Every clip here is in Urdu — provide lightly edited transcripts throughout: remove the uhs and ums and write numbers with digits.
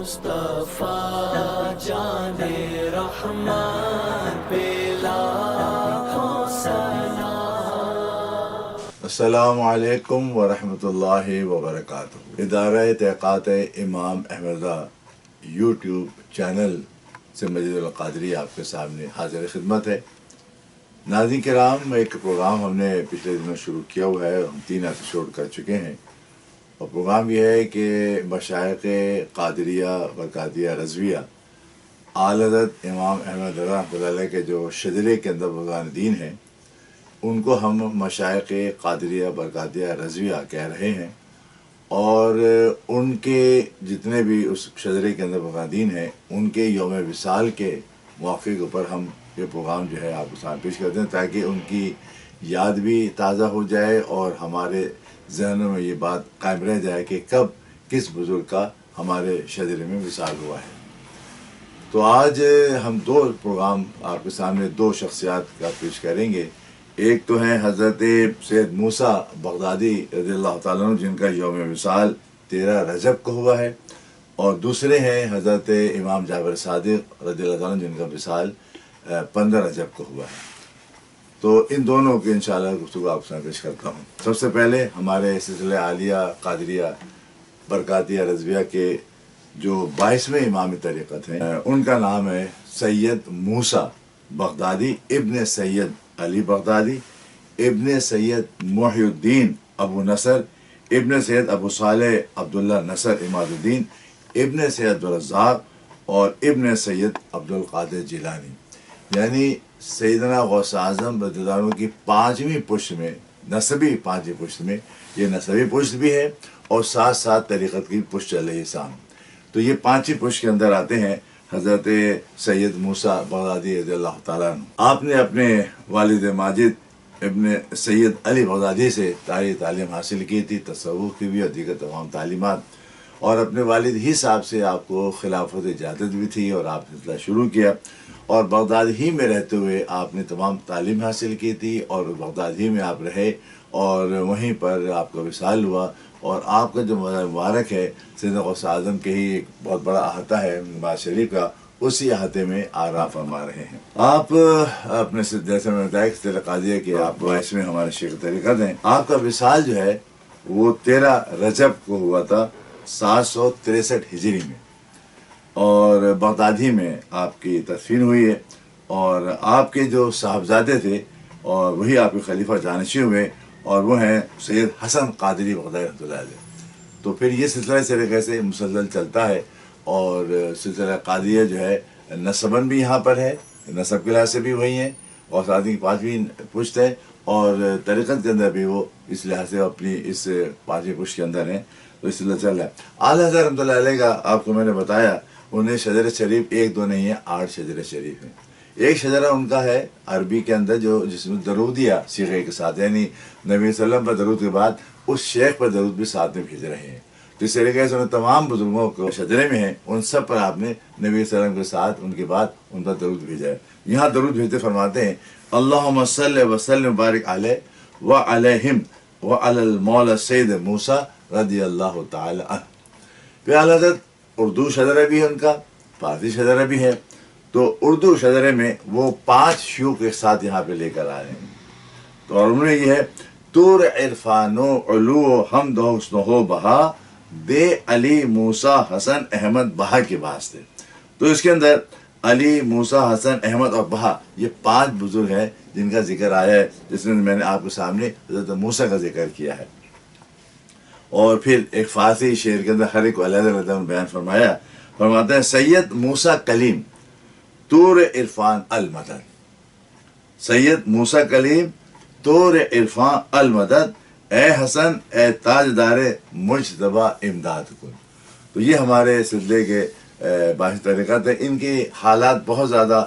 مصطفیٰ جان رحمان پہ لاکھوں سلام۔ السلام علیکم ورحمۃ اللہ وبرکاتہ۔ ادارہ تحقیقات امام احمد رضا یوٹیوب چینل سے مجید القادری آپ کے سامنے حاضر خدمت ہے۔ ناظرین کرام، ایک پروگرام ہم نے پچھلے دنوں شروع کیا ہوا ہے، ہم 3 ایپیسوڈ کر چکے ہیں، اور پروگرام یہ ہے کہ مشائخ قادریہ برکاتیہ رضویہ اعلی حضرت امام احمد رضا رحمۃ اللہ علیہ کے جو شجرے کے اندر بزرگان دین ہیں، ان کو ہم مشائخ قادریہ برکاتیہ رضویہ کہہ رہے ہیں، اور ان کے جتنے بھی اس شجرے کے اندر بزرگان دین ہیں، ان کے یوم وصال کے موقع کے اوپر ہم یہ پروگرام جو ہے آپ کو سامنے پیش کرتے ہیں، تاکہ ان کی یاد بھی تازہ ہو جائے اور ہمارے ذہنوں میں یہ بات قائم رہ جائے کہ کب کس بزرگ کا ہمارے شجرے میں وصال ہوا ہے۔ تو آج ہم 2 پروگرام آپ کے سامنے 2 شخصیات کا پیش کریں گے۔ ایک تو ہیں حضرت سید موسیٰ بغدادی رضی اللہ تعالیٰ عنہ، جن کا یوم وصال 13 رجب کو ہوا ہے، اور دوسرے ہیں حضرت امام جعفر صادق رضی اللہ تعالیٰ عنہ، جن کا وصال 15 رجب کو ہوا ہے۔ تو ان دونوں کے انشاءاللہ گفتگو آپ سے پیش کرتا ہوں۔ سب سے پہلے ہمارے سلسلہ عالیہ قادریہ برکاتیہ رضویہ کے جو 22ویں امام طریقت ہیں، ان کا نام ہے سید موسیٰ بغدادی ابن سید علی بغدادی ابن سید محی الدین ابو نصر ابن سید ابو صالح عبداللہ نصر عماد الدین ابن سید عبدالرزاق اور ابن سید عبدالقادر جیلانی، یعنی سیدنا غوث اعظم رضی اللہ عنہ کی 5ویں پشت میں، نسبی 5ویں پشت میں، یہ نسبی پشت بھی ہے اور ساتھ ساتھ طریقت کی پشت علیہ السلام۔ تو یہ 5ویں پشت کے اندر آتے ہیں حضرت سید موسیٰ بغدادی رضی اللہ تعالیٰ عنہ۔ آپ نے اپنے والد ماجد ابن سید علی بغدادی سے تعلیم حاصل کی تھی، تصوف کی بھی اور دیگر تمام تعلیمات، اور اپنے والد ہی صاحب سے آپ کو خلافت اجازت بھی تھی اور آپ نے سلسلہ شروع کیا، اور بغداد ہی میں رہتے ہوئے آپ نے تمام تعلیم حاصل کی تھی، اور بغداد ہی میں آپ رہے اور وہیں پر آپ کا وصال ہوا، اور آپ کا جو مبارک ہے سیدنا غوث اعظم کے ہی ایک بہت بڑا احاطہ ہے نواز شریف کا، اسی احاطے میں آرام فرما رہے ہیں۔ آپ اپنے جیسے میں بتایا کہ قادریہ کہ آپ 22ویں ہمارے شیخ طریقت ہیں، آپ کا وصال جو ہے وہ 13 رجب کو ہوا تھا 763 ہجری میں، اور بغدادی میں آپ کی تدفین ہوئی ہے، اور آپ کے جو صاحبزادے تھے اور وہی آپ کے خلیفہ جانشین ہوئے، اور وہ ہیں سید حسن قادری بغدادی رحمۃ اللہ علیہ۔ تو پھر یہ سلسلہ اس طریقے سے مسلسل چلتا ہے، اور سلسلہ قادریہ جو ہے نسباً بھی یہاں پر ہے، نسب کے لحاظ سے بھی وہی ہیں، اور ساتھ ہی 5ویں پشت ہے، اور طریقت کے اندر بھی وہ اس لحاظ سے اپنی اس 5ویں پشت کے اندر ہیں، تو اس سلسلہ چل رہا ہے۔ اعلیٰ حضرت رحمۃ اللہ علیہ کا آپ کو میں نے بتایا، انہیں شجر شریف 1 2 نہیں ہے، 8 شجر شریف ہیں۔ ایک شجرہ ان کا ہے عربی کے اندر جو جس میں درودیہ صیغے کے ساتھ، یعنی نبی صلی اللہ علیہ وسلم پر درود کے بعد اس شیخ پر درود بھی ساتھ میں بھیج رہے ہیں۔ جس طریقے سے انہیں تمام بزرگوں کو شجرے میں ہیں، ان سب پر آپ نے نبی صلی اللہ علیہ وسلم کے ساتھ ان کے بعد ان پر درود بھیجا ہے۔ یہاں درود بھیجتے فرماتے ہیں اللہم صلی وسلم بارک علیہ وعلیہم وعلی المولا سید موسیٰ رضی اللہ تعالی عنہ۔ پھر اعلیٰ حضرت اردو شجرہ بھی ہے ان کا، فارسی شجرہ بھی ہے، تو اردو شجرے میں وہ 5 شیوخ کے ساتھ یہاں پہ لے کر آ رہے ہیں، تو اور انہوں نے یہ ہے طور عرفان و علو و حمد و حسن و بہا دے علی موسیٰ حسن احمد بہا کے واسطے۔ تو اس کے اندر علی موسیٰ حسن احمد اور بہا یہ 5 بزرگ ہیں جن کا ذکر آیا ہے، جس میں میں نے آپ کے سامنے حضرت موسیٰ کا ذکر کیا ہے، اور پھر ایک فارسی شعر کے اندر ہر ایک علیحدہ بیان فرماتے ہیں سید موسیٰ کلیم طور عرفان المدد، سید موسیٰ کلیم طور عرفان المدد، اے حسن اے تاجدار مجتبی امداد کن۔ تو یہ ہمارے سلسلے کے 22 طریقت ہیں۔ ان کی حالات بہت زیادہ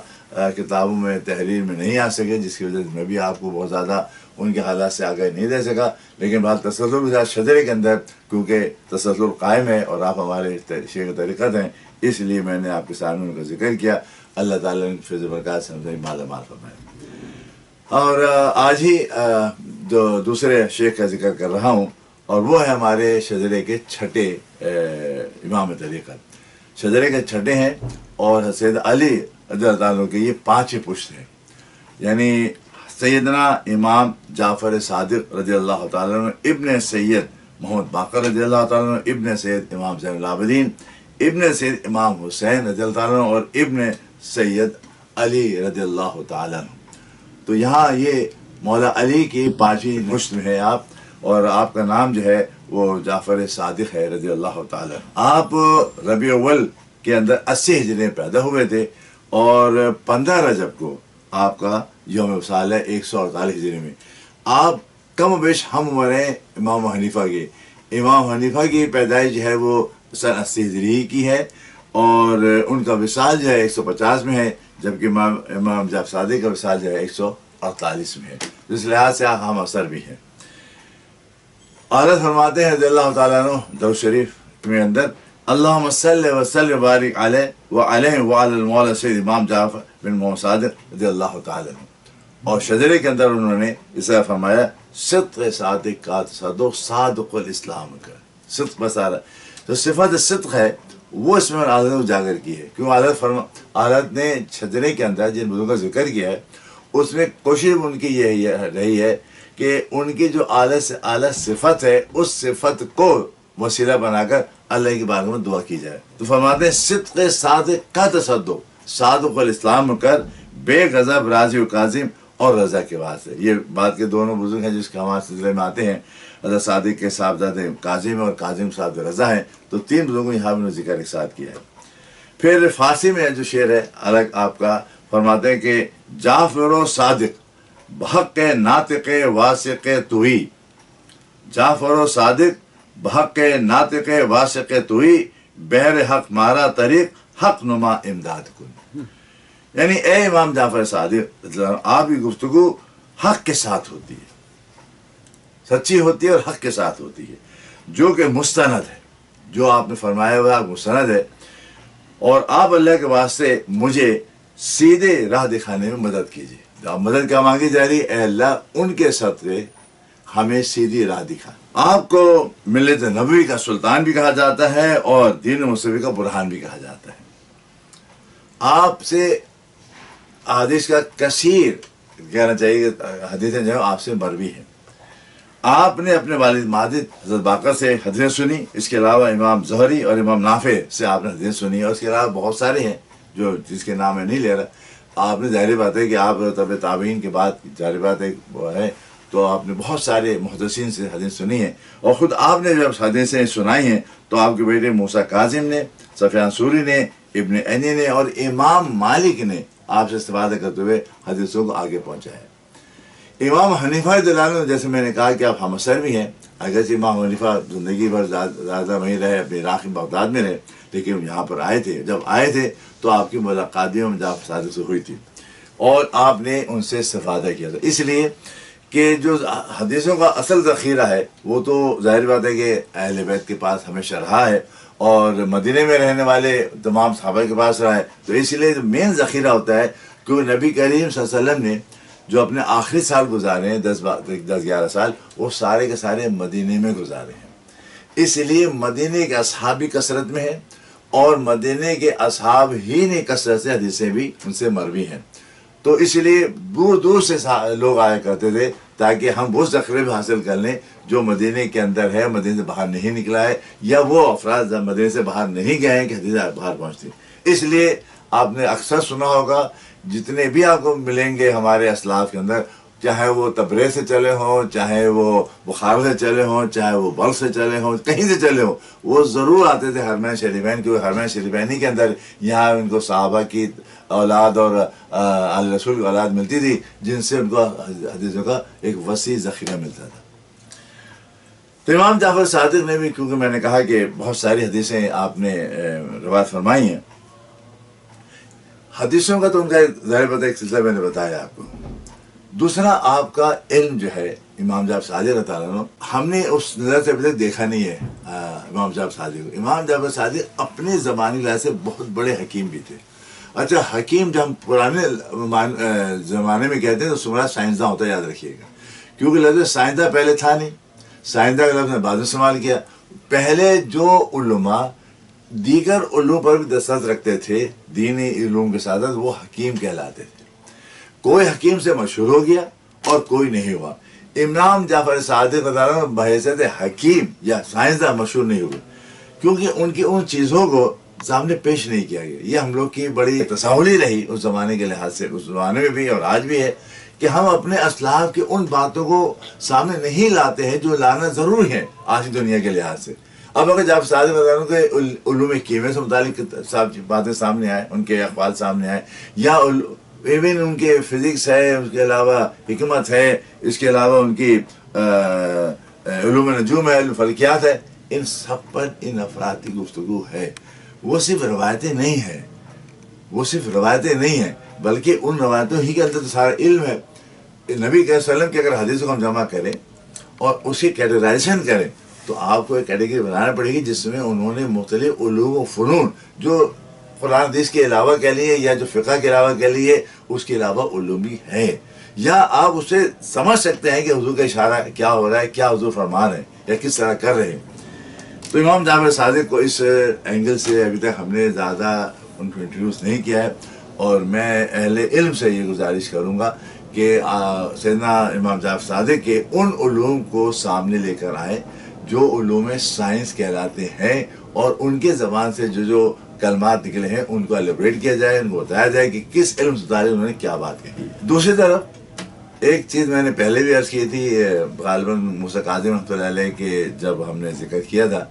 کتابوں میں تحریر میں نہیں آ سکے، جس کی وجہ سے میں بھی آپ کو بہت زیادہ ان کے حالات سے آگاہی نہیں دے سکا، لیکن بعد تسلسل کے ساتھ شجرے کے اندر کیونکہ تسلسل قائم ہے اور آپ ہمارے شیخ طریقت ہیں، اس لیے میں نے آپ کے سامنے ان کا ذکر کیا۔ اللہ تعالیٰ نے فیض و برکات سے ہم سے مالا مال فرمائے۔ اور آج ہی جو دوسرے شیخ کا ذکر کر رہا ہوں، اور وہ ہے ہمارے شجرے کے 6 امام طریقت، شجرے کے چھٹے ہیں اور حضرت علی رضی اللہ تعالیٰ کے یہ 5 پشت ہیں، یعنی سیدنا امام جعفر صادق رضی اللہ تعالیٰ عنہ ابن سید محمد باقر رضی اللہ تعالیٰ عنہ، ابن سید امام زین العابدین، ابن سید امام حسین رضی اللہ تعالیٰ عنہ اور ابن سید علی رضی اللہ تعالیٰ عنہ۔ تو یہاں یہ مولا علی کی 5ویں پشت میں ہے آپ، اور آپ کا نام جو ہے وہ جعفر صادق ہے رضی اللہ تعالیٰ عنہ۔ آپ ربیع اول کے اندر 80 ہجری میں پیدا ہوئے تھے، اور 15 رجب کو آپ کا یوم وصال ہے 148 ہجری میں۔ آپ کم و بیش ہم عمر ہیں امام حنیفہ کے۔ امام حنیفہ کی پیدائش جو ہے وہ سن 80 ہجری کی ہے، اور ان کا وصال جو ہے 150 میں ہے، جبکہ امام جعفر صادق کا وصال جو ہے 148 میں ہے، جس لحاظ سے ہم عصر بھی ہیں۔ حضرت فرماتے ہیں رضی اللہ تعالیٰ عنہ درود شریف میں اندر، اللہم صلی وسلم وبارک علیہ وعلیہ وعلی المولا سید امام جعفر بن محمد صادق رضی اللہ تعالیٰ عنہ۔ اور شجرے کے اندر انہوں نے اس طرح فرمایا، صدق صادق کا تصدق صادق الاسلام کا صدق بسارا۔ تو صفت صدق ہے وہ اس میں حضرت نے اجاگر کی ہے، کیوں حضرت نے شجرے کے اندر جن بزرگوں کا ذکر کیا ہے اس میں کوشش ان کی یہی رہی ہے کہ ان کی جو اعلیٰ سے اعلیٰ صفت ہے اس صفت کو وسیلہ بنا کر اللہ کی بارگاہ میں دعا کی جائے۔ تو فرماتے ہیں صدق صادق کا تصدق صادق الاسلام کر، بے غضب راضی و کاظم اور رضا کے واسطے۔ یہ بات کے دونوں بزرگ ہیں جس کے ہمارے سلسلے میں آتے ہیں، حضرت صادق کے صاحبزادے کاظم اور کاظم صاحب رضا ہیں، تو 3 بزرگوں یہاں انہوں نے ذکر ایک ساتھ کیا ہے۔ پھر فارسی میں جو شعر ہے الگ آپ کا، فرماتے ہیں کہ جعفر و صادق بحق ناطق واسق توئی، جعفر و صادق بحق ناطق واسق توئی، بہر حق مارا طریق حق نما امداد کن۔ یعنی اے امام جعفر صادق، آپ کی گفتگو حق کے ساتھ ہوتی ہے، سچی ہوتی ہے اور حق کے ساتھ ہوتی ہے، جو کہ مستند ہے، جو آپ نے فرمایا ہوا مستند ہے، اور آپ اللہ کے واسطے مجھے سیدھے راہ دکھانے میں مدد کیجیے۔ اب مدد کیا مانگی جا رہی؟ اے اللہ ان کے صدقے ہمیں سیدھی راہ دکھا۔ آپ کو ملت نبوی کا سلطان بھی کہا جاتا ہے اور دین مصطفی کا برہان بھی کہا جاتا ہے۔ آپ سے حدیث کا کثیر کہنا چاہیے کہ حدیثیں جو ہے آپ سے مروی ہیں۔ آپ نے اپنے والد ماجد حضرت باقر سے حدیث سنی، اس کے علاوہ امام زہری اور امام نافع سے آپ نے حدیث سنی، اور اس کے علاوہ بہت سارے ہیں جو جس کے نام میں نہیں لے رہا۔ آپ نے ظاہر بات ہے کہ آپ طب تابعین کے بعد ظاہر بات ہے وہ ہے، تو آپ نے بہت سارے محدثین سے حدیث سنی ہے، اور خود آپ نے جب حدیثیں سنائی ہیں تو آپ کے بیٹے موسیٰ کاظم نے، سفیان ثوری نے، ابن عینی نے اور امام مالک نے آپ سے استفادہ کرتے ہوئے حدیثوں کو آگے پہنچایا۔ امام حنیفہ رضی اللہ عنہ، جیسے میں نے کہا کہ آپ ہم عصر بھی ہیں، اگرچہ امام حنیفہ زندگی بھر زیادہ وہیں رہے، اپنے عراق بغداد میں رہے، لیکن یہاں پر آئے تھے۔ جب آئے تھے تو آپ کی ملاقات بھی جعفر صادق سے ہوئی تھی، اور آپ نے ان سے استفادہ کیا تھا، اس لیے کہ جو حدیثوں کا اصل ذخیرہ ہے وہ تو ظاہر بات ہے کہ اہل بیت کے پاس ہمیشہ رہا ہے، اور مدینے میں رہنے والے تمام صحابہ کے پاس رہا ہے، تو اس لیے جو مین ذخیرہ ہوتا ہے، کیونکہ نبی کریم صلی اللہ علیہ وسلم نے جو اپنے آخری سال گزارے ہیں 10-11 سال، وہ سارے کے سارے مدینے میں گزارے ہیں، اس لیے مدینے کے اصحاب بھی کثرت میں ہیں، اور مدینے کے اصحاب ہی نے کثرت سے حدیثیں بھی ان سے مروی ہیں، تو اس لیے دور دور سے لوگ آیا کرتے تھے تاکہ ہم وہ ذخیرے بھی حاصل کر لیں جو مدینے کے اندر ہے، مدینے سے باہر نہیں نکلا ہے، یا وہ افراد مدینے سے باہر نہیں گئے ہیں کہ حدیثیں باہر پہنچتی۔ اس لیے آپ نے اکثر سنا ہوگا، جتنے بھی آپ کو ملیں گے ہمارے اسلاف کے اندر، چاہے وہ تبریز سے چلے ہوں، چاہے وہ بخار سے چلے ہوں، چاہے وہ بلخ سے چلے ہوں، کہیں سے چلے ہوں، وہ ضرور آتے تھے حرمین شریفین، کیونکہ حرمین شریفین کے اندر یہاں ان کو صحابہ کی اولاد اور آل رسول کی اولاد ملتی تھی، جن سے ان کو حدیثوں کا ایک وسیع ذخیرہ ملتا تھا۔ تو امام جعفر صادق نے بھی، کیونکہ میں نے کہا کہ بہت ساری حدیثیں آپ نے روایت فرمائی ہیں، حدیثوں کا تو ان کا ظاہر پتہ ایک سلسلہ میں نے بتایا آپ کو۔ دوسرا آپ کا علم جو ہے امام جعفر صادق رضی اللہ عنہ، ہم نے اس نظر سے ابھی تک دیکھا نہیں ہے امام جعفر صادق کو۔ امام جعفر صادق اپنے زمانے لحاظ سے بہت بڑے حکیم بھی تھے۔ اچھا، حکیم جب ہم پرانے زمانے میں کہتے ہیں تو سمرا سائنسداں ہوتا ہے، یاد رکھیے گا، کیونکہ لفظ سائنسداں پہلے تھا نہیں، سائنسداں کا لفظ نے بعد میں استعمال کیا۔ پہلے جو علماء دیگر علوم پر بھی دسترس رکھتے تھے، دینی علوم کے ساتھ وہ حکیم کہلاتے تھے۔ کوئی حکیم سے مشہور ہو گیا اور کوئی نہیں ہوا۔ امام جعفر صادق رضی اللہ عنہ بحیثیت حکیم یا سائنسداں مشہور نہیں ہوئے، کیونکہ ان کی ان چیزوں کو سامنے پیش نہیں کیا گیا۔ یہ ہم لوگ کی بڑی تساہلی رہی اس زمانے کے لحاظ سے، اس زمانے میں بھی اور آج بھی ہے، کہ ہم اپنے اسلاف کی ان باتوں کو سامنے نہیں لاتے ہیں جو لانا ضروری ہے آج کی دنیا کے لحاظ سے۔ اب اگر جب صادق رضی اللہ عنہ کے علوم کیمیا سے متعلق باتیں سامنے آئیں، ان کے اقوال سامنے آئیں، یا ایون ان کے فزکس ہے، اس کے علاوہ حکمت ہے، اس کے علاوہ ان کی علوم نجوم ہے، علم فلکیات ہے، ان سب پر ان افراد کی گفتگو ہے۔ وہ صرف روایتیں نہیں ہیں، وہ صرف روایتیں نہیں ہیں، بلکہ ان روایتوں ہی کے اندر تو سارا علم ہے۔ نبی صلی اللہ علیہ وسلم کی اگر حدیثوں کو ہم جمع کریں اور اس کی کیٹیگرائزیشن کریں تو آپ کو ایک کیٹیگری بنانا پڑے گی جس میں انہوں نے مختلف علوم و فنون، جو قرآن حدیث کے علاوہ کہہ لیے یا جو فقہ کے علاوہ کہہ لیے، اس کے علاوہ علوم بھی ہے، یا آپ اسے سمجھ سکتے ہیں کہ حضور کا اشارہ کیا ہو رہا ہے، کیا حضور فرمان ہے یا کس طرح کر رہے ہیں۔ تو امام جعفر صادق کو اس اینگل سے ابھی تک ہم نے زیادہ ان کو انٹروڈیوس نہیں کیا ہے، اور میں اہل علم سے یہ گزارش کروں گا کہ سیدنا امام جعفر صادق کے ان علوم کو سامنے لے کر آئے جو علوم سائنس کہلاتے ہیں، اور ان کے زبان سے جو کلمات نکلے ہیں ان کو ایلیبریٹ کیا جائے، ان کو بتایا جائے کہ کس علم سے متعلق انہوں نے کیا بات کہی۔ دوسری طرف ایک چیز میں نے پہلے بھی عرض کی تھی، غالباً موسیٰ کاظم رحمۃ اللہ علیہ کے جب ہم نے ذکر کیا تھا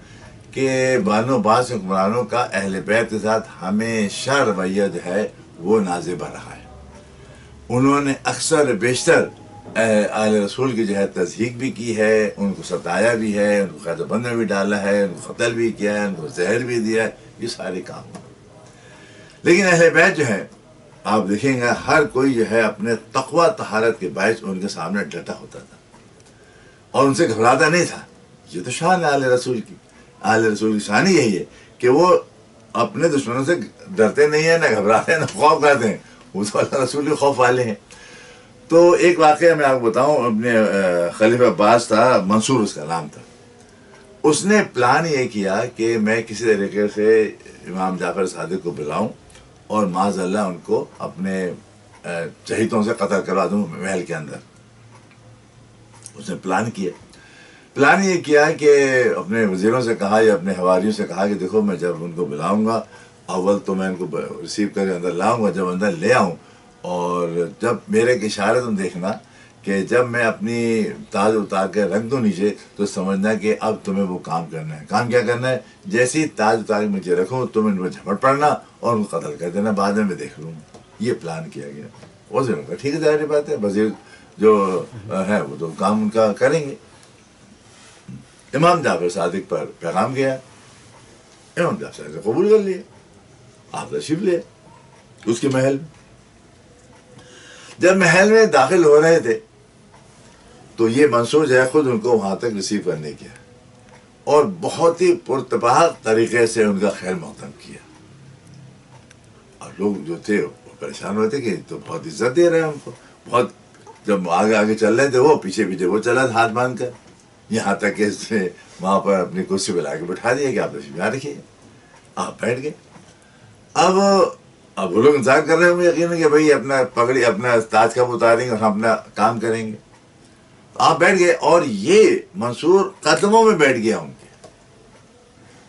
کہ بانو بعض حکمرانوں کا اہل بیت کے ساتھ ہمیشہ رویہ جو ہے وہ نازبہ رہا ہے۔ انہوں نے اکثر بیشتر آل رسول کی جو ہے تضحیق بھی کی ہے، ان کو ستایا بھی ہے، ان کو قید بند میں بھی ڈالا ہے، ان کو قتل بھی کیا ہے، ان کو زہر بھی دیا ہے، یہ سارے کام ہیں۔ لیکن اہل بیت جو ہے آپ دیکھیں گے ہر کوئی جو ہے اپنے تقوی طہارت کے باعث ان کے سامنے ڈٹا ہوتا تھا اور ان سے گھبراتا نہیں تھا۔ یہ تو شان ہے آل رسول کی، آل رسول کی شان یہی ہے کہ وہ اپنے دشمنوں سے ڈرتے نہیں ہیں، نہ گھبراتے ہیں، نہ خوف کرتے ہیں، وہ تو اللہ رسول کے خوف والے ہیں۔ تو ایک واقعہ میں آپ کو بتاؤں، اپنے خلیفہ عباس تھا، منصور اس کا نام تھا، اس نے پلان یہ کیا کہ میں کسی طریقے سے امام جعفر صادق کو بلاؤں اور معاذ اللہ ان کو اپنے چہیتوں سے قتل کروا دوں محل کے اندر۔ اس نے پلان یہ کیا کہ اپنے وزیروں سے کہا یا اپنے حواریوں سے کہا کہ دیکھو میں جب ان کو بلاؤں گا، اول تو میں ان کو ریسیو کر کے اندر لاؤں گا، جب اندر لے آؤں اور جب میرے ایک اشارہ تم دیکھنا کہ جب میں اپنی تاج اتار کے رکھ دوں نیچے تو سمجھنا کہ اب تمہیں وہ کام کرنا ہے۔ کام کیا کرنا ہے؟ جیسے ہی تاج اتار کے نیچے رکھوں تم ان میں جھپٹ پڑنا اور ان کو قتل کر دینا، بعد میں دیکھ لوں گا۔ یہ پلان کیا گیا۔ وزیروں کا ٹھیک ہے، ظاہر بات ہے، وزیر جو ہے وہ تو کام ان کا کریں گے۔ امام جعفر صادق پر پیغام گیا، امام جعفر صادق قبول کر لیے، آپ تشریف لے اس کے محل میں۔ جب محل میں داخل ہو رہے تھے تو یہ منصور جو ہے خود ان کو وہاں تک ریسیو کرنے گیا اور بہت ہی پرتپاک طریقے سے ان کا خیر مقدم کیا، اور لوگ جو تھے وہ پریشان ہوئے تھے کہ تو بہت عزت دے رہے ہیں ان کو، بہت جب آگے آگے چل رہے تھے وہ پیچھے پیچھے وہ چلا تھا ہاتھ باندھ کر، یہاں تک کہ اس نے وہاں پر اپنی کرسی پہ لا کے بٹھا دیا کہ آپ تشریف یہاں رکھیے۔ آپ بیٹھ گئے۔ اب وہ لوگ انتظار کر رہے ہوں گے یقیناً کہ بھائی اپنا پگڑی اپنا تاج کب اتاریں گے اور ہم اپنا کام کریں گے۔ آپ بیٹھ گئے اور یہ منصور قدموں میں بیٹھ گیا ان کے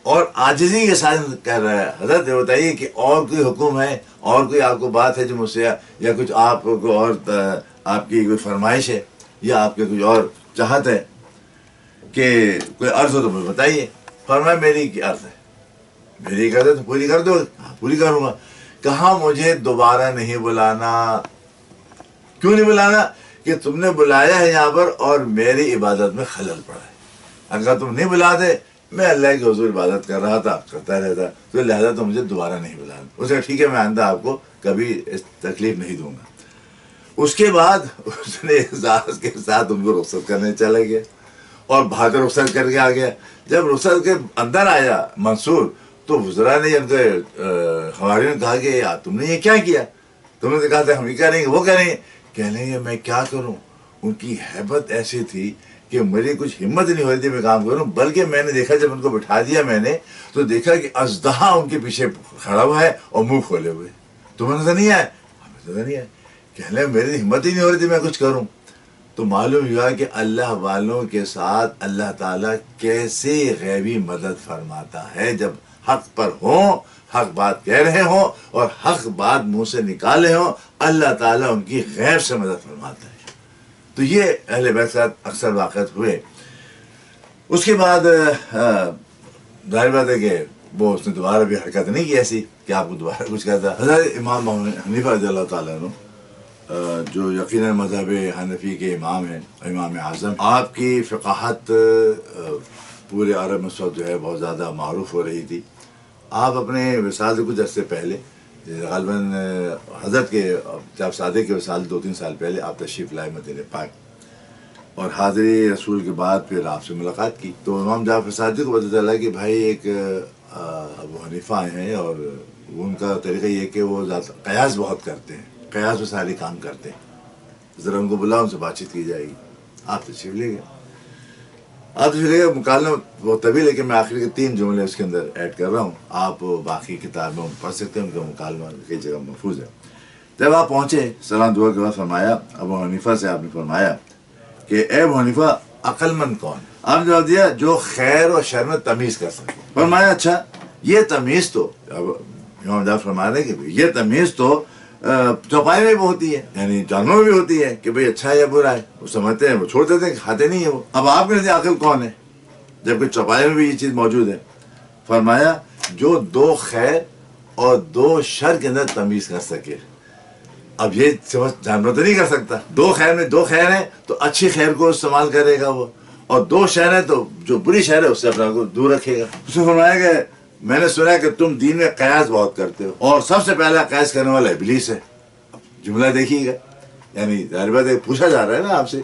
اور عاجزی کے ساتھ کہہ رہا ہے، حضرت یہ بتائیے کہ اور کوئی حکم ہے، اور کوئی آپ کو بات ہے جو مجھ سے، یا کچھ آپ کو اور آپ کی کوئی فرمائش ہے یا آپ کے کچھ اور چاہت ہے کہ کوئی عرض ہو تو مجھے بتائیے۔ فرمایا میری کی عرض ہے، میری عرض ہے تو پوری کر دو۔ پوری کروں گا۔ کہاں مجھے دوبارہ نہیں بلانا۔ کیوں نہیں بلانا؟ کہ تم نے بلایا ہے یہاں پر اور میری عبادت میں خلل پڑا ہے۔ اگر تم نہیں بلاتے، میں اللہ کی حضور عبادت کر رہا تھا، کرتا رہتا، تو لہذا تو مجھے دوبارہ نہیں بلانا۔ اسے ٹھیک ہے، میں آئندہ آپ کو کبھی تکلیف نہیں دوں گا۔ اس کے بعد اس نے اعزاز کے ساتھ ان کو رخصت کرنے چلا گیا اور بھاگ رخصت کر کے آ گیا۔ جب رخصت کے اندر آیا منصور تو وزراء نے ان کے حواریوں نے کہا کہ یار تم نے یہ کیا کیا؟ تم نے کہا تھا ہم یہ کریں گے وہ کریں گے۔ کہنے لگے میں کیا کروں؟ ان کی ہیبت ایسی تھی کہ میری کچھ ہمت نہیں ہو رہی تھی میں کام کروں، بلکہ میں نے دیکھا جب ان کو بٹھا دیا میں نے تو دیکھا کہ اژدہا ان کے پیچھے کھڑا ہوا ہے اور منہ کھولے ہوئے. تمہیں نظر نہیں آیا؟ ہمیں نظر نہیں آیا. کہنے لگے میری ہمت ہی نہیں ہو رہی تھی میں کچھ کروں. تو معلوم ہوا کہ اللہ والوں کے ساتھ اللہ تعالیٰ کیسے غیبی مدد فرماتا ہے. جب حق پر ہوں، حق بات کہہ رہے ہوں اور حق بات منہ سے نکالے ہوں، اللہ تعالیٰ ان کی غیب سے مدد فرماتا ہے. تو یہ اہل بیت کے ساتھ اکثر واقعات ہوئے. اس کے بعد ظاہر بات ہے کہ وہ اس نے دوبارہ بھی حرکت نہیں کی ایسی کہ آپ کو دوبارہ کچھ کہتا. حضرت امام حنیفہ رضی اللہ تعالیٰ عنہ جو یقیناً مذہب حنفی کے امام ہیں، امام اعظم، آپ کی فقاہت پورے عرب میں اس وقت جو ہے بہت زیادہ معروف ہو رہی تھی. آپ اپنے وصال سے کچھ عرصے پہلے غالباً حضرت کے جب صادق کے وصال 2-3 سال پہلے آپ تشریف لائے مدینہ پاک اور حاضری رسول کے بعد پھر آپ سے ملاقات کی. تو امام جعفر صادق کو پتہ چلا کہ بھائی ایک ابو حنیفہ آئے ہیں اور ان کا طریقہ یہ کہ وہ قیاس بہت کرتے ہیں، قیاس و ساری کام کرتے ہیں. ذرا ان کو بلاؤ، ان سے بات چیت کی جائے گی. آپ تشریف لے گئے. آپ تشریف لے گئے. مکالمہ بہت طویل ہے کہ میں آخری کے 3 جملے اس کے اندر ایڈ کر رہا ہوں. آپ باقی کتابوں پڑھ سکتے ہیں، ان کا مکالمہ کئی جگہ محفوظ ہے. جب آپ پہنچے سلام دعا کے بعد فرمایا، ابو حنیفہ سے آپ نے فرمایا کہ اے ابو حنیفہ عقل مند کون ہے؟ آپ نے جواب دیا جو خیر و شر میں تمیز کر سکے. فرمایا اچھا یہ تمیز تو امام جعفر فرما رہے ہیں کہ یہ تمیز تو چوپائی میں بھی ہوتی ہے، یعنی جانوروں میں بھی ہوتی ہے کہ بھئی اچھا ہے یا برا ہے. وہ سمجھتے ہیں، وہ چھوڑ دیتے ہیں، کھاتے نہیں ہیں وہ. اب آپ کے نزدیک عقل کون ہے جبکہ چوپائی میں بھی یہ چیز موجود ہے؟ فرمایا جو 2 خیر اور 2 شر کے اندر تمیز کر سکے. اب یہ جانور تو نہیں کر سکتا. 2 خیر میں 2 خیر ہیں تو اچھی خیر کو استعمال کرے گا وہ، اور 2 شر ہیں تو جو بری شر ہے اس سے اپنا کو دور رکھے گا. اس نے فرمایا کہ میں نے سنا ہے کہ تم دین میں قیاس بہت کرتے ہو اور سب سے پہلا قیاس کرنے والا ابلیس ہے. جملہ دیکھیے گا، یعنی ظاہر بات ہے پوچھا جا رہا ہے نا آپ سے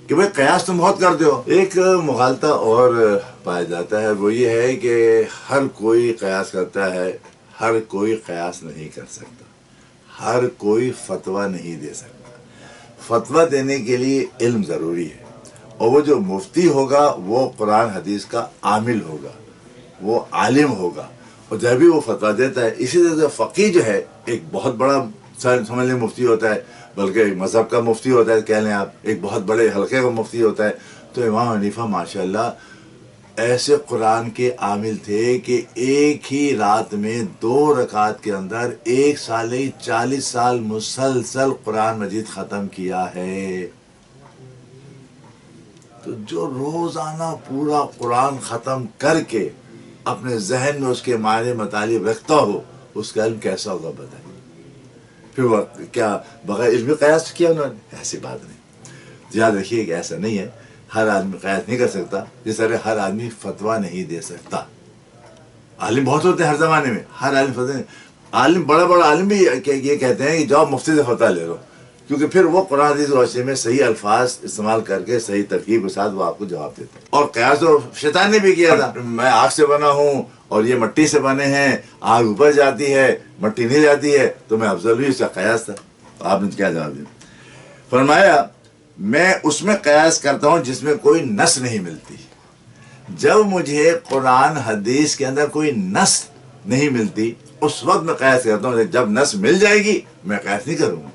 کہ بھئی قیاس تم بہت کرتے ہو. ایک مغالطہ اور پایا جاتا ہے، وہ یہ ہے کہ ہر کوئی قیاس کرتا ہے، ہر کوئی قیاس نہیں کر سکتا، ہر کوئی فتویٰ نہیں دے سکتا. فتویٰ دینے کے لیے علم ضروری ہے، اور وہ جو مفتی ہوگا وہ قرآن حدیث کا عامل ہوگا، وہ عالم ہوگا، اور جب بھی وہ فتویٰ دیتا ہے. اسی طرح سے فقیہ جو ہے ایک بہت بڑا سمجھ لیں مفتی ہوتا ہے، بلکہ ایک مذہب کا مفتی ہوتا ہے، کہہ لیں آپ ایک بہت بڑے حلقے کا مفتی ہوتا ہے. تو امام حنیفہ ماشاءاللہ ایسے قرآن کے عامل تھے کہ ایک ہی رات میں 2 رکعت کے اندر 1 سال 40 سال مسلسل قرآن مجید ختم کیا ہے. تو جو روزانہ پورا قرآن ختم کر کے اپنے ذہن میں اس کے معنی مطالب رکھتا ہو، اس کا علم کیسا ہوگا بتائیں. پھر وہ کیا بغیر علم قیاس کیا انہوں نے؟ ایسی بات نہیں. یاد رکھیے کہ ایسا نہیں ہے، ہر آدمی قیاس نہیں کر سکتا، جس طرح ہر آدمی فتویٰ نہیں دے سکتا. عالم بہت ہوتے ہیں ہر زمانے میں، ہر عالم فتویٰ نہیں. عالم بڑا عالم بھی یہ کہتے ہیں کہ جاؤ مفتی سے فتویٰ لے لو، کیونکہ پھر وہ قرآن حدیث روشنی میں صحیح الفاظ استعمال کر کے صحیح ترکیب کے ساتھ وہ آپ کو جواب دیتا ہے. اور قیاس تو شیطان نے بھی کیا تھا. میں آگ سے بنا ہوں اور یہ مٹی سے بنے ہیں، آگ اوپر جاتی ہے مٹی نہیں جاتی ہے، تو میں افضل ہوئی. اس کا قیاس تھا. آپ نے کیا جواب دیا؟ فرمایا میں اس میں قیاس کرتا ہوں جس میں کوئی نص نہیں ملتی. جب مجھے قرآن حدیث کے اندر کوئی نص نہیں ملتی اس وقت میں قیاس کرتا ہوں. جب نص مل جائے گی میں قیاس نہیں کروں گا.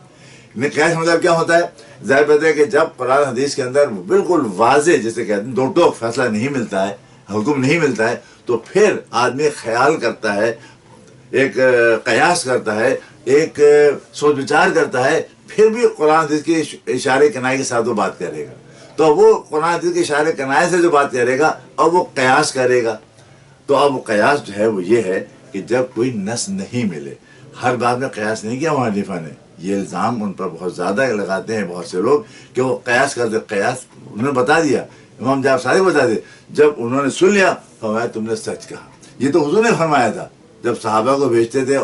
قیاس مطلب کیا ہوتا ہے؟ ظاہر بات ہے کہ جب قرآن حدیث کے اندر بالکل واضح جسے کہتے ہیں 2 ٹوک فیصلہ نہیں ملتا ہے، حکم نہیں ملتا ہے، تو پھر آدمی خیال کرتا ہے، ایک قیاس کرتا ہے، ایک سوچ بچار کرتا ہے، پھر بھی قرآن حدیث کے اشارے کنائے کے ساتھ وہ بات کرے گا. تو وہ قرآن حدیث کے اشارے کنائے سے جو بات کرے گا اب وہ قیاس کرے گا. تو اب وہ قیاس جو ہے وہ یہ ہے کہ جب کوئی نص نہیں ملے. ہر بات میں قیاس نہیں کیا امام حنیفہ نے. یہ الزام ان پر بہت زیادہ لگاتے ہیں بہت سے لوگ کہ وہ قیاس کرتے. قیاس انہوں نے بتا دیا، امام جعفر صادق بتا دے. جب انہوں نے سن لیا فرمایا تم نے سچ کہا. یہ تو حضور نے فرمایا تھا جب صحابہ کو بھیجتے تھے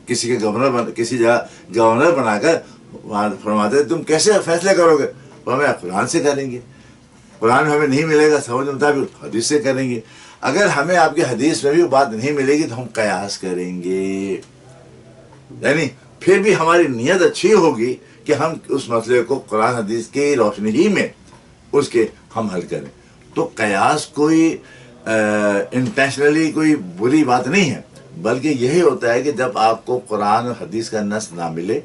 کسی کے گورنر کسی جگہ گورنر بنا کر وہاں فرماتے تھے تم کیسے فیصلے کرو گے؟ فرمایا قرآن سے کریں گے. قرآن میں ہمیں نہیں ملے گا سمجھ مطابق حدیث سے کریں گے. اگر ہمیں آپ کی حدیث میں بھی وہ بات نہیں ملے گی تو ہم قیاس کریں گے. یعنی پھر بھی ہماری نیت اچھی ہوگی کہ ہم اس مسئلے کو قرآن حدیث کی روشنی ہی میں اس کے ہم حل کریں. تو قیاس کوئی انٹینشنلی کوئی بری بات نہیں ہے، بلکہ یہی ہوتا ہے کہ جب آپ کو قرآن اور حدیث کا نص نہ ملے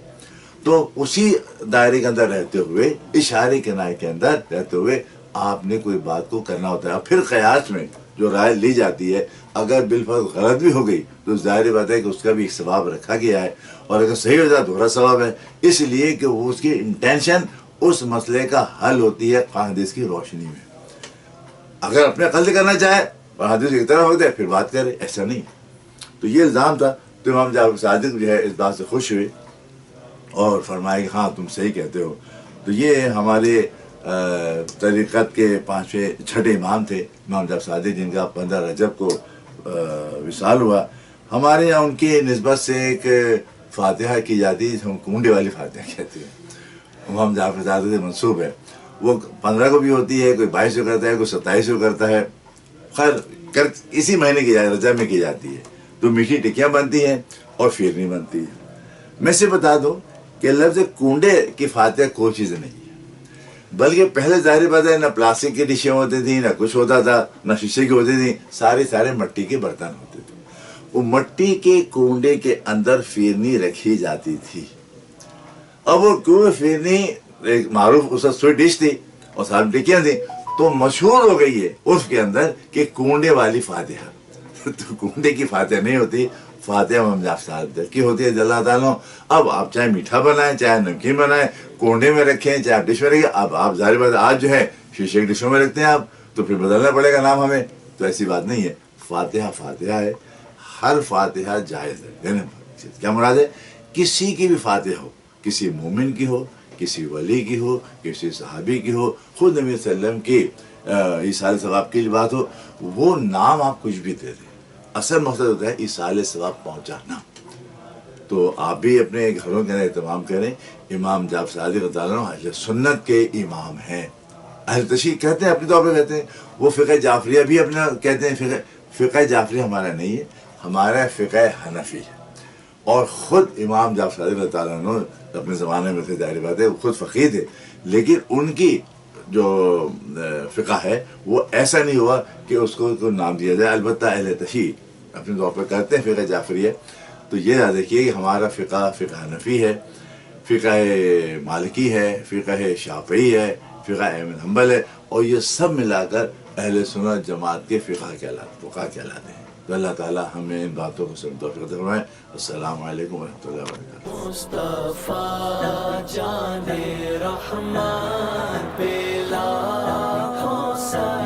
تو اسی دائرے کے اندر رہتے ہوئے، اشارے کنائے کے اندر رہتے ہوئے آپ نے کوئی بات کو کرنا ہوتا ہے. پھر قیاس میں جو رائے لی جاتی ہے اگر بالفرض غلط بھی ہو گئی تو ظاہر بات ہے کہ اس کا بھی ایک ثواب رکھا گیا ہے، اور اگر صحیح ہو جائے دوہرا ثواب ہے، اس لیے کہ وہ اس کی انٹینشن اس مسئلے کا حل ہوتی ہے قرآن حدیث کی روشنی میں. اگر اپنے عقل سے کرنا چاہے اور حدیث کی طرح ہو جائے پھر بات کرے، ایسا نہیں. تو یہ الزام تھا. تو امام جعفر صادق جو ہے اس بات سے خوش ہوئے اور فرمایا کہ ہاں تم صحیح کہتے ہو. تو یہ ہمارے طریقت کے 6 امام تھے امام جعفر صادق، جن کا 15 رجب کو وصال ہوا. ہمارے یہاں ان کی نسبت سے ایک فاتحہ کی جاتی ہے، ہم کنڈے والی فاتحہ کہتے ہیں، امام جعفر صادق سے منسوب ہے. وہ 15 کو بھی ہوتی ہے، کوئی 22 کو کرتا ہے، کوئی 27 کو کرتا ہے. خیر اسی مہینے کی جاتی ہے، رجب میں کی جاتی ہے. تو میٹھی ٹکیاں بنتی ہیں اور فیرنی بنتی ہے. میں سے بتا دوں کہ لفظ کنڈے کی فاتحہ کوئی چیز نہیں ہے، بلکہ پہلے ظاہر بات ہے نہ پلاسٹک کی ڈشیں ہوتی تھیں، نہ کچھ ہوتا تھا، نہ شیشے کی ہوتی تھیں، سارے مٹی کے برتن ہوتے تھے. وہ مٹی کے کنڈے کے اندر فیرنی رکھی جاتی تھی. اب وہ کیوں فیرنی ایک معروف اس وقت سویٹ ڈش تھی اور ساری ٹکیاں تھیں، تو مشہور ہو گئی ہے اس کے اندر کہ کنڈے والی فاتحہ. تو کنڈے کی فاتحہ نہیں ہوتی، فاتحہ امام جعفر صادق کی ہوتی ہے رضی اللہ تعالیٰ. اب آپ چاہے میٹھا بنائیں، چاہے نمکین بنائیں، کنڈے میں رکھیں، چاہے آپ ڈش میں رکھیں. اب آپ ظاہر بات آج جو ہے شیشے کی ڈشوں میں رکھتے ہیں آپ، تو پھر بدلنا پڑے گا نام ہمیں. تو ایسی بات نہیں ہے، فاتحہ ہے. ہر فاتحہ جائز ہے. کیا مراد ہے؟ کسی کی بھی فاتحہ ہو، کسی مومن کی ہو، کسی ولی کی ہو، کسی صحابی کی ہو، خود نبی صلی اللہ علیہ وسلم کی ایصال ثواب کی بات ہو، وہ نام آپ کچھ بھی دے دیں، اصل مقصد ہوتا ہے ایصال ثواب پہنچانا. تو آپ بھی اپنے گھروں کے اندر اہتمام کریں. امام جعفر صادق رضی اللہ عنہ اہل سنت کے امام ہیں. اہل تشیع کہتے ہیں، اپنے طور پہ کہتے ہیں. وہ فقہ جعفریہ بھی اپنا کہتے ہیں. فقہ جعفریہ ہمارا نہیں ہے، ہمارا فقہ حنفی ہے. اور خود امام جعفر صادق رضی اللہ عنہ اپنے زمانے میں تھے، ظاہر بات ہے وہ خود فقیہ تھے، لیکن ان کی جو فقہ ہے وہ ایسا نہیں ہوا کہ اس کو کوئی نام دیا جائے. البتہ اہل تشیع اپنے طور پر کرتے ہیں فقہ جعفریہ. تو یہ یاد رکھیے کہ ہمارا فقہ حنفی ہے، فقہ مالکی ہے، فقہ شافعی ہے، فقہ احمد حنبل ہے، اور یہ سب ملا کر اہل سنت جماعت کے فقہ کہلاتے ہیں. تو اللہ تعالیٰ ہمیں ان باتوں کو سمجھ توفیق عطا فرمائے. السلام علیکم ورحمۃ اللہ وبرکاتہ. مصطفیٰ جان رحمان پہ لاکھوں سلام.